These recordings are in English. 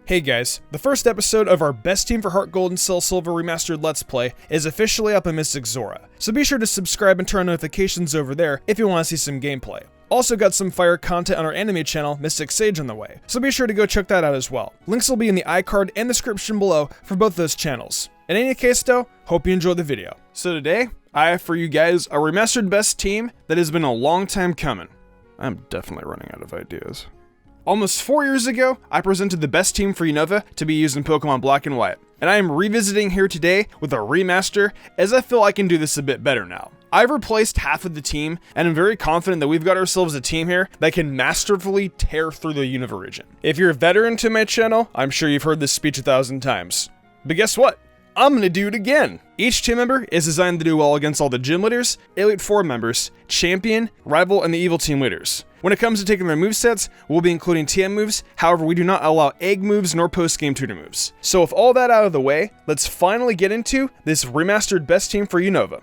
Hey guys, the first episode of our Best Team for Heartgold and Soul Silver Remastered Let's Play is officially up on MysticSage, so be sure to subscribe and turn on notifications over there if you want to see some gameplay. Also got some fire content on our anime channel, MysticSage, on the way, so be sure to go check that out as well. Links will be in the iCard and description below for both those channels. In any case though, hope you enjoyed the video. So today, I have for you guys a remastered best team that has been a long time coming. I'm definitely running out of ideas. Almost 4 years ago, I presented the best team for Unova to be used in Pokemon Black and White, and I am revisiting here today with a remaster as I feel I can do this a bit better now. I've replaced half of the team, and I'm very confident that we've got ourselves a team here that can masterfully tear through the Unova region. If you're a veteran to my channel, I'm sure you've heard this speech 1,000 times. But guess what? I'm gonna do it again! Each team member is designed to do well against all the gym leaders, Elite Four members, champion, rival, and the evil team leaders. When it comes to taking their movesets, we'll be including TM moves, however we do not allow egg moves nor post-game tutor moves. So with all that out of the way, let's finally get into this remastered best team for Unova.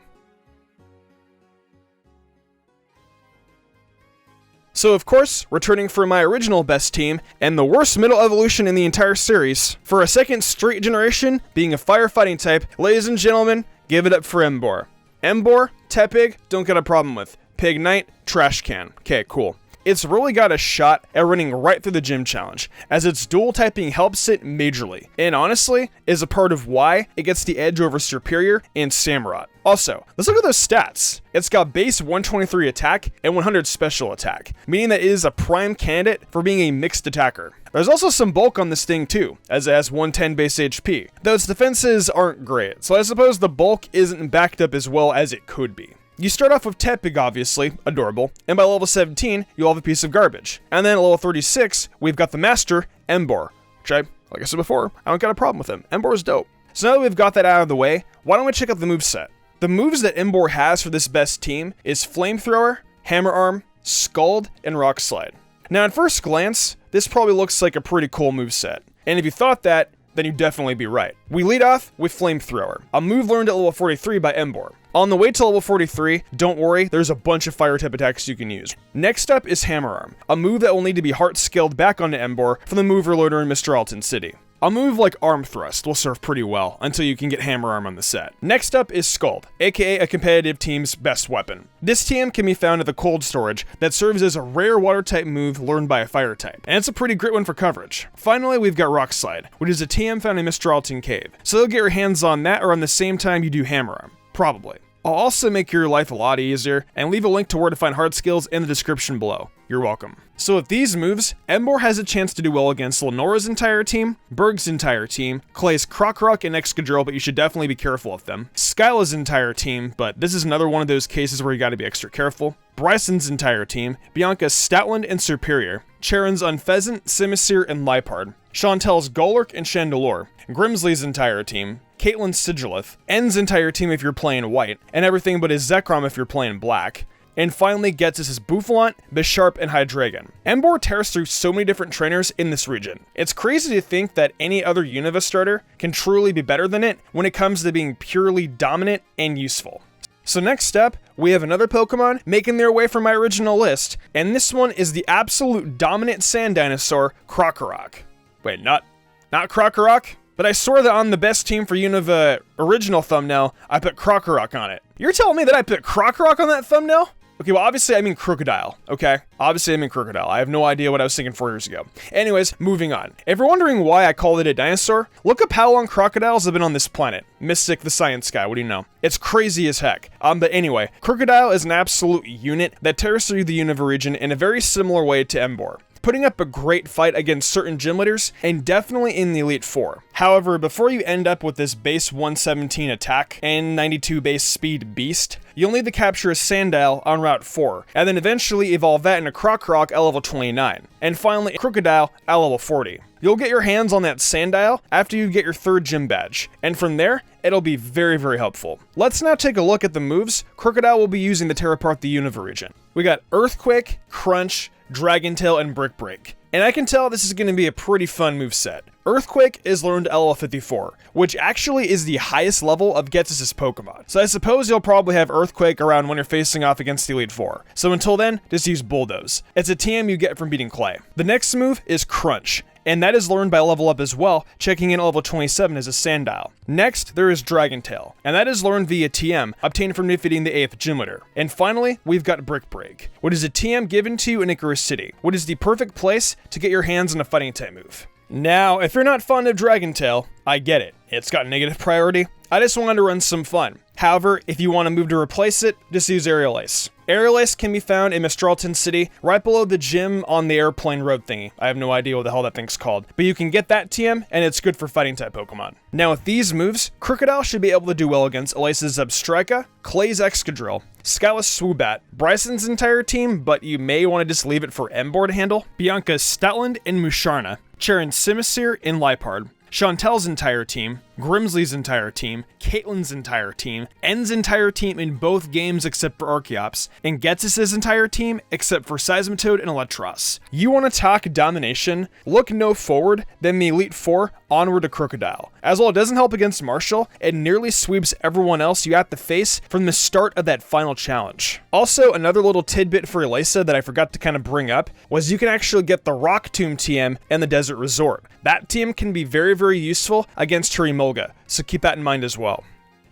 So of course, returning for my original best team, and the worst middle evolution in the entire series, for a second straight generation, being a firefighting type, ladies and gentlemen, give it up for Emboar. Emboar, Tepig, don't get a problem with. Pig Knight, trash can. Okay, cool. It's really got a shot at running right through the gym challenge, as its dual typing helps it majorly, and honestly, is a part of why it gets the edge over Superior and Samurott. Also, let's look at those stats. It's got base 123 attack and 100 special attack, meaning that it is a prime candidate for being a mixed attacker. There's also some bulk on this thing too, as it has 110 base HP, though its defenses aren't great, so I suppose the bulk isn't backed up as well as it could be. You start off with Tepig, obviously, adorable, and by level 17, you'll have a piece of garbage. And then at level 36, we've got the Master, Emboar, which like I said before, I don't got a problem with him. Emboar is dope. So now that we've got that out of the way, why don't we check out the moveset? The moves that Emboar has for this best team is Flamethrower, Hammer Arm, Scald, and Rock Slide. Now at first glance, this probably looks like a pretty cool moveset. And if you thought that, then you'd definitely be right. We lead off with Flamethrower, a move learned at level 43 by Emboar. On the way to level 43, don't worry, there's a bunch of fire type attacks you can use. Next up is Hammer Arm, a move that will need to be heart scaled back onto Emboar from the mover loader in Mr. Alton City. A move like Arm Thrust will serve pretty well until you can get Hammer Arm on the set. Next up is Scald, aka a competitive team's best weapon. This TM can be found at the cold storage that serves as a rare water type move learned by a fire type, and it's a pretty great one for coverage. Finally, we've got Rock Slide, which is a TM found in Mr. Alton Cave, so you'll get your hands on that around the same time you do Hammer Arm. Probably. I'll also make your life a lot easier, and leave a link to where to find hard skills in the description below. You're welcome. So with these moves, Emboar has a chance to do well against Lenora's entire team, Berg's entire team, Clay's Krokorok and Excadrill, but you should definitely be careful of them, Skyla's entire team, but this is another one of those cases where you gotta be extra careful, Bryson's entire team, Bianca's Stoutland and Superior, Charon's Unpheasant, Simisear, and Liepard, Chantel's Golurk and Chandelure, Grimsley's entire team, Caitlyn's Sigilith, N's entire team if you're playing white, and everything but his Zekrom if you're playing black. And finally Gets' Bouffalant, Bisharp, and Hydreigon. Emboar tears through so many different trainers in this region. It's crazy to think that any other Unova starter can truly be better than it when it comes to being purely dominant and useful. So next up, we have another Pokemon making their way from my original list, and this one is the absolute dominant sand dinosaur, Krokorok. Wait, not Krokorok? But I swear that on the best team for Unova original thumbnail, I put Krokorok on it. You're telling me that I put Krokorok on that thumbnail? Okay, well obviously I mean Crocodile, okay? Obviously I mean Crocodile. I have no idea what I was thinking 4 years ago. Anyways, moving on. If you're wondering why I called it a dinosaur, look up how long crocodiles have been on this planet. Mystic the science guy, what do you know? It's crazy as heck. But anyway, Crocodile is an absolute unit that tears through the Unova region in a very similar way to Emboar, putting up a great fight against certain gym leaders, and definitely in the Elite Four. However, before you end up with this base 117 attack and 92 base speed beast, you'll need to capture a Sandile on Route 4, and then eventually evolve that into Krokorok at level 29, and finally Crocodile at level 40. You'll get your hands on that Sandile after you get your 3rd gym badge, and from there, it'll be very, very helpful. Let's now take a look at the moves Crocodile will be using to tear apart the Unova region. We got Earthquake, Crunch, Dragon Tail, and Brick Break. And I can tell this is going to be a pretty fun moveset. Earthquake is learned at level 54, which actually is the highest level of Ghetsis' Pokemon. So I suppose you'll probably have Earthquake around when you're facing off against the Elite Four. So until then, just use Bulldoze. It's a TM you get from beating Clay. The next move is Crunch, and that is learned by level up as well, checking in at level 27 as a Sandile. Next, there is Dragon Tail, and that is learned via TM, obtained from defeating the 8th Gym Leader. And finally, we've got Brick Break, which is a TM given to you in Icarus City, which is the perfect place to get your hands on a fighting type move. Now, if you're not fond of Dragon Tail, I get it. It's got negative priority. I just wanted to run some fun. However, if you want to move to replace it, just use Aerial Ace. Aerial Ace can be found in Mistralton City, right below the gym on the airplane road thingy. I have no idea what the hell that thing's called, but you can get that TM, and it's good for fighting type Pokemon. Now with these moves, Crocodile should be able to do well against Elise's Zebstrika, Clay's Excadrill, Skyla's Swoobat, Bryson's entire team, but you may want to just leave it for Emboar to handle, Bianca's Statland and Musharna, Charon's Simisear and Liepard, Chantel's entire team, Grimsley's entire team, Caitlyn's entire team, N's entire team in both games except for Archeops, and Ghetsis' entire team except for Seismitoad and Electros. You want to talk domination? Look no forward than the Elite Four onward to Crocodile. As well, it doesn't help against Marshall, it nearly sweeps everyone else you have to face from the start of that final challenge. Also, another little tidbit for Elisa that I forgot to kind of bring up was you can actually get the Rock Tomb TM and the Desert Resort. That TM can be very, very useful against Turimulga, so keep that in mind as well.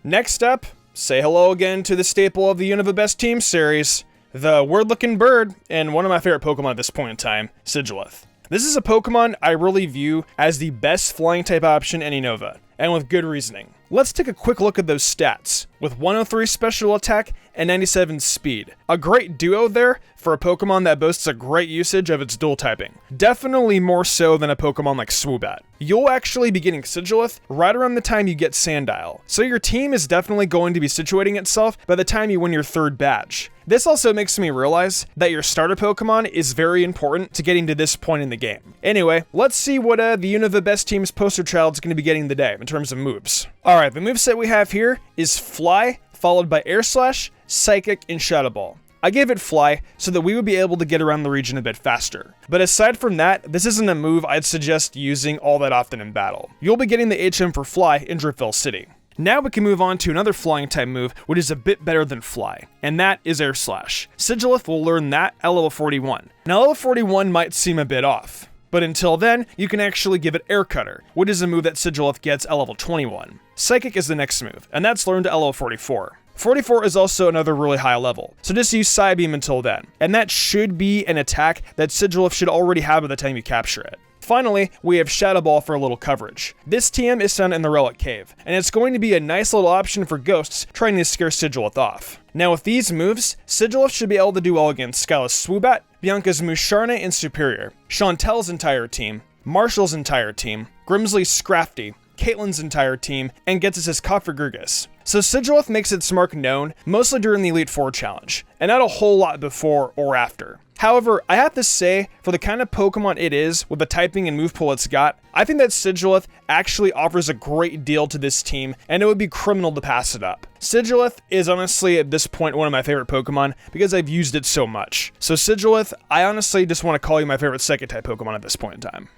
Next up, say hello again to the staple of the Unova Best Team series, the weird-looking bird, and one of my favorite Pokemon at this point in time, Sigilith. This is a Pokemon I really view as the best flying type option in Unova, and with good reasoning. Let's take a quick look at those stats, with 103 special attack and 97 speed. A great duo there for a Pokemon that boasts a great usage of its dual typing. Definitely more so than a Pokemon like Swoobat. You'll actually be getting Sigilith right around the time you get Sandile, so your team is definitely going to be situating itself by the time you win your 3rd badge. This also makes me realize that your starter Pokemon is very important to getting to this point in the game. Anyway, let's see what the Unova Best Team's poster child is going to be getting today in terms of moves. Alright, the moveset we have here is Fly, followed by Air Slash, Psychic, and Shadow Ball. I gave it Fly so that we would be able to get around the region a bit faster. But aside from that, this isn't a move I'd suggest using all that often in battle. You'll be getting the HM for Fly in Driftville City. Now we can move on to another flying type move, which is a bit better than Fly, and that is Air Slash. Sigilith will learn that at level 41. Now level 41 might seem a bit off, but until then, you can actually give it Air Cutter, which is a move that Sigilith gets at level 21. Psychic is the next move, and that's learned at level 44. 44 is also another really high level, so just use Psybeam until then, and that should be an attack that Sigilith should already have by the time you capture it. Finally, we have Shadow Ball for a little coverage. This TM is found in the Relic Cave, and it's going to be a nice little option for ghosts trying to scare Sigilith off. Now with these moves, Sigilith should be able to do well against Skyla's Swoobat, Bianca's Musharna and Superior, Chantel's entire team, Marshall's entire team, Grimsley's Scrafty, Caitlyn's entire team, and Ghetsis' Kofragurgus. So Sigilith makes its mark known mostly during the Elite Four challenge, and not a whole lot before or after. However, I have to say, for the kind of Pokemon it is, with the typing and move pool it's got, I think that Sigilith actually offers a great deal to this team, and it would be criminal to pass it up. Sigilith is honestly at this point one of my favorite Pokemon because I've used it so much. So Sigilith, I honestly just want to call you my favorite Psychic type Pokemon at this point in time.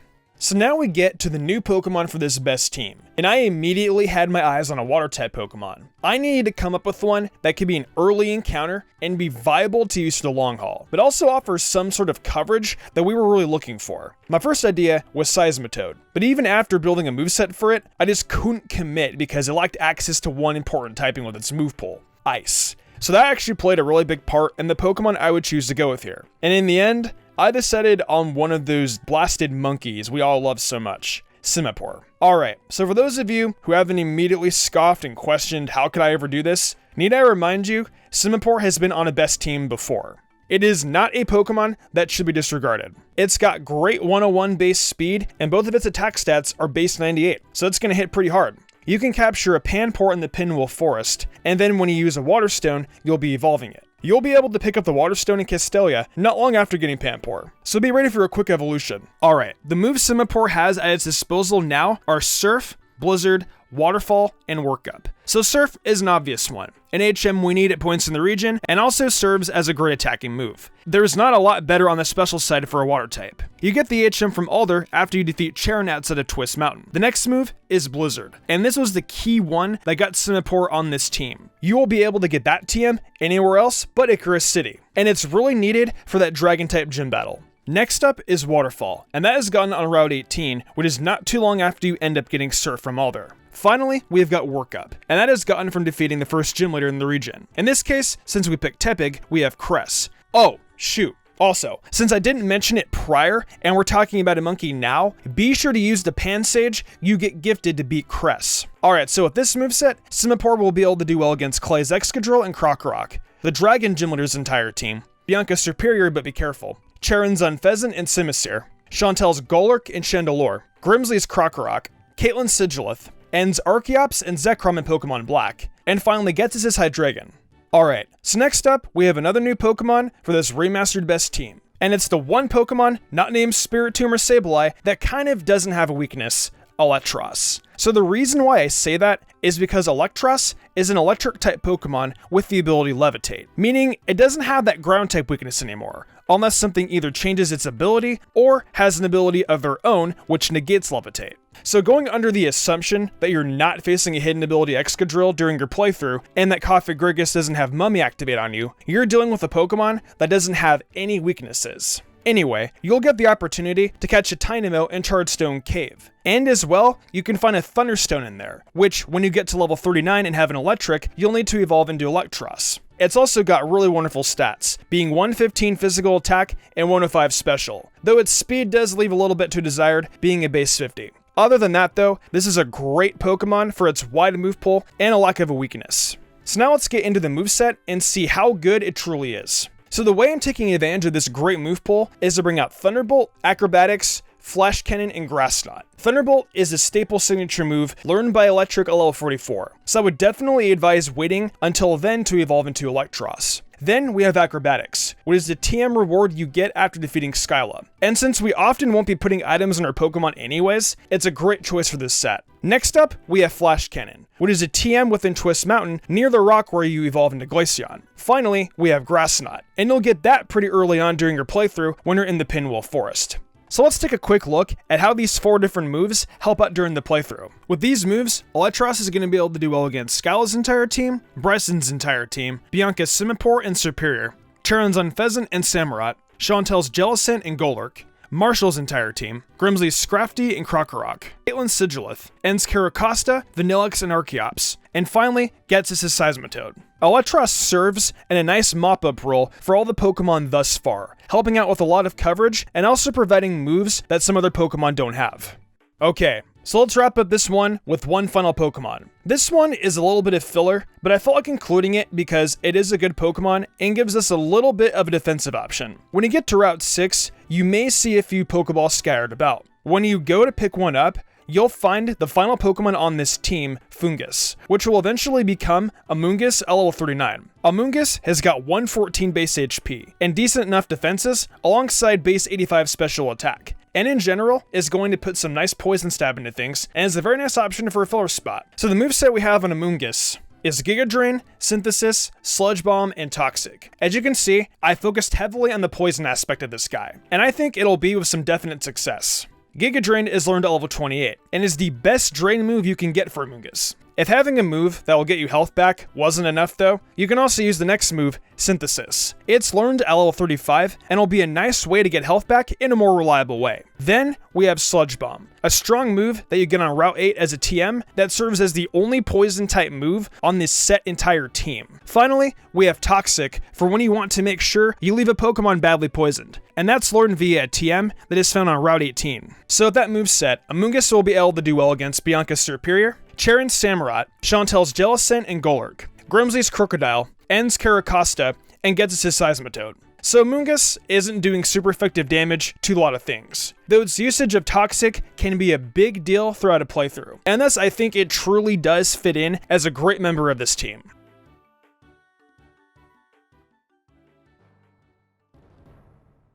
So now we get to the new Pokemon for this best team, and I immediately had my eyes on a Water-type Pokemon. I needed to come up with one that could be an early encounter and be viable to use for the long haul, but also offers some sort of coverage that we were really looking for. My first idea was Seismitoad, but even after building a moveset for it, I just couldn't commit because it lacked access to one important typing with its move pool, Ice. So that actually played a really big part in the Pokemon I would choose to go with here. And in the end, I decided on one of those blasted monkeys we all love so much, Simipour. Alright, so for those of you who haven't immediately scoffed and questioned how could I ever do this, need I remind you, Simipour has been on a best team before. It is not a Pokemon that should be disregarded. It's got great 101 base speed, and both of its attack stats are base 98, so it's going to hit pretty hard. You can capture a Panpour in the Pinwheel Forest, and then when you use a Water Stone, you'll be evolving it. You'll be able to pick up the Water Stone in Castelia not long after getting Panpour, so be ready for a quick evolution. Alright, the moves Simipour has at its disposal now are Surf, Blizzard, Waterfall, and Workup. So Surf is an obvious one, an HM we need at points in the region, and also serves as a great attacking move. There's not a lot better on the special side for a water type. You get the HM from Alder after you defeat Charon outside of Twist Mountain. The next move is Blizzard, and this was the key one that got Simipour on this team. You will be able to get that TM anywhere else but Icarus City, and it's really needed for that Dragon type gym battle. Next up is Waterfall, and that is gotten on Route 18, which is not too long after you end up getting Surf from Alder. Finally, we have got Workup, and that is gotten from defeating the first gym leader in the region. In this case, since we picked Tepig, we have Cress. Oh, shoot. Also, since I didn't mention it prior, and we're talking about a monkey now, be sure to use the Pan Sage you get gifted to beat Cress. Alright, so with this moveset, Simipour will be able to do well against Clay's Excadrill and Krokorok, the Dragon gym leader's entire team, Bianca's Superior but be careful, Charon's Unpheasant and Simisear, Chantel's Golurk and Chandelure, Grimsley's Krokorok, Caitlyn's Sigilith, End's Archeops and Zekrom in Pokemon Black, and finally Ghetsis' Hydreigon. Alright, so next up, we have another new Pokemon for this remastered best team. And it's the one Pokemon, not named Spiritomb or Sableye, that kind of doesn't have a weakness, Electros. So the reason why I say that is because Electros is an electric type Pokemon with the ability Levitate, meaning it doesn't have that ground type weakness anymore, unless something either changes its ability or has an ability of their own which negates Levitate. So going under the assumption that you're not facing a hidden ability Excadrill during your playthrough, and that Cofagrigus doesn't have Mummy activate on you, you're dealing with a Pokemon that doesn't have any weaknesses. Anyway, you'll get the opportunity to catch a Tynamo in Charredstone Cave. And as well, you can find a Thunderstone in there, which when you get to level 39 and have an Electric, you'll need to evolve into Electros. It's also got really wonderful stats, being 115 physical attack and 105 special, though its speed does leave a little bit to desired, being a base 50. Other than that though, this is a great Pokemon for its wide move pool and a lack of a weakness. So now let's get into the moveset and see how good it truly is. So the way I'm taking advantage of this great move pool is to bring out Thunderbolt, Acrobatics, Flash Cannon, and Grass Knot. Thunderbolt is a staple signature move learned by Electric at level 44, so I would definitely advise waiting until then to evolve into Electros. Then we have Acrobatics, which is the TM reward you get after defeating Skyla. And since we often won't be putting items on our Pokemon anyways, it's a great choice for this set. Next up, we have Flash Cannon, which is a TM within Twist Mountain near the rock where you evolve into Glaceon. Finally, we have Grass Knot, and you'll get that pretty early on during your playthrough when you're in the Pinwheel Forest. So let's take a quick look at how these 4 different moves help out during the playthrough. With these moves, Electros is going to be able to do well against Skyla's entire team, Bryson's entire team, Bianca's Simipour and Superior, Charon's Unpheasant and Samurott, Chantel's Jellicent and Golurk, Marshall's entire team, Grimsley's Scrafty and Krokorok, Caitlyn's Sigilith, End's Caracosta, Vanillix and Archeops, and finally, Ghetsis' Seismitoad. Electros serves in a nice mop-up role for all the Pokemon thus far, helping out with a lot of coverage and also providing moves that some other Pokemon don't have. Okay, so let's wrap up this one with one final Pokemon. This one is a little bit of filler, but I felt like including it because it is a good Pokemon and gives us a little bit of a defensive option. When you get to Route 6, you may see a few Pokeballs scattered about. When you go to pick one up, you'll find the final Pokemon on this team, Fungus, which will eventually become Amoonguss at level 39. Amoonguss has got 114 base HP and decent enough defenses alongside base 85 special attack, and in general is going to put some nice poison stab into things and is a very nice option for a filler spot. So the moveset we have on Amoonguss is Giga Drain, Synthesis, Sludge Bomb, and Toxic. As you can see, I focused heavily on the poison aspect of this guy, and I think it'll be with some definite success. Giga Drain is learned at level 28, and is the best drain move you can get for Amoonguss. If having a move that will get you health back wasn't enough though, you can also use the next move, Synthesis. It's learned at level 35, and will be a nice way to get health back in a more reliable way. Then, we have Sludge Bomb, a strong move that you get on Route 8 as a TM that serves as the only poison type move on this set entire team. Finally, we have Toxic for when you want to make sure you leave a Pokemon badly poisoned, and that's learned via a TM that is found on Route 18. So with that moveset, Amoonguss will be able to do well against Bianca's Superior, Charon's Samurott, Chantel's Jellicent and Golurk, Grimsley's Crocodile, End's Caracosta, and Ghetsis' Seismitoad. So Amoonguss isn't doing super effective damage to a lot of things, though its usage of Toxic can be a big deal throughout a playthrough, and thus I think it truly does fit in as a great member of this team.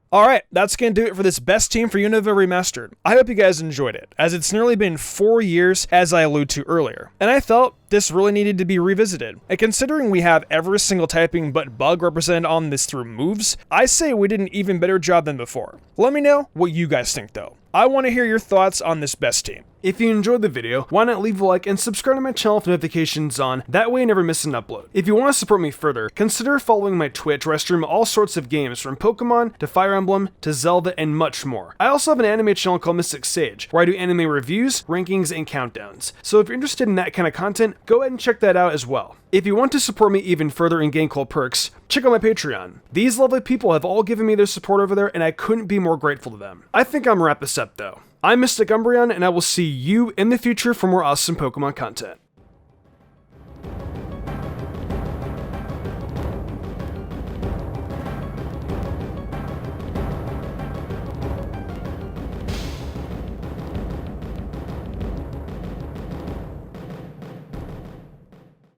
Alright, that's going to do it for this best team for Unova Remastered. I hope you guys enjoyed it, as it's nearly been 4 years, as I alluded to earlier, and I felt this really needed to be revisited. And considering we have every single typing but bug represented on this through moves, I say we did an even better job than before. Let me know what you guys think though. I want to hear your thoughts on this best team. If you enjoyed the video, why not leave a like and subscribe to my channel with notifications on, that way you never miss an upload. If you want to support me further, consider following my Twitch where I stream all sorts of games from Pokemon to Fire Emblem to Zelda and much more. I also have an anime channel called MysticSage where I do anime reviews, rankings, and countdowns. So if you're interested in that kind of content, go ahead and check that out as well. If you want to support me even further and gain cool perks, check out my Patreon. These lovely people have all given me their support over there and I couldn't be more grateful to them. I think I'm gonna wrap this up though. I'm Mystic Umbreon, and I will see you in the future for more awesome Pokemon content.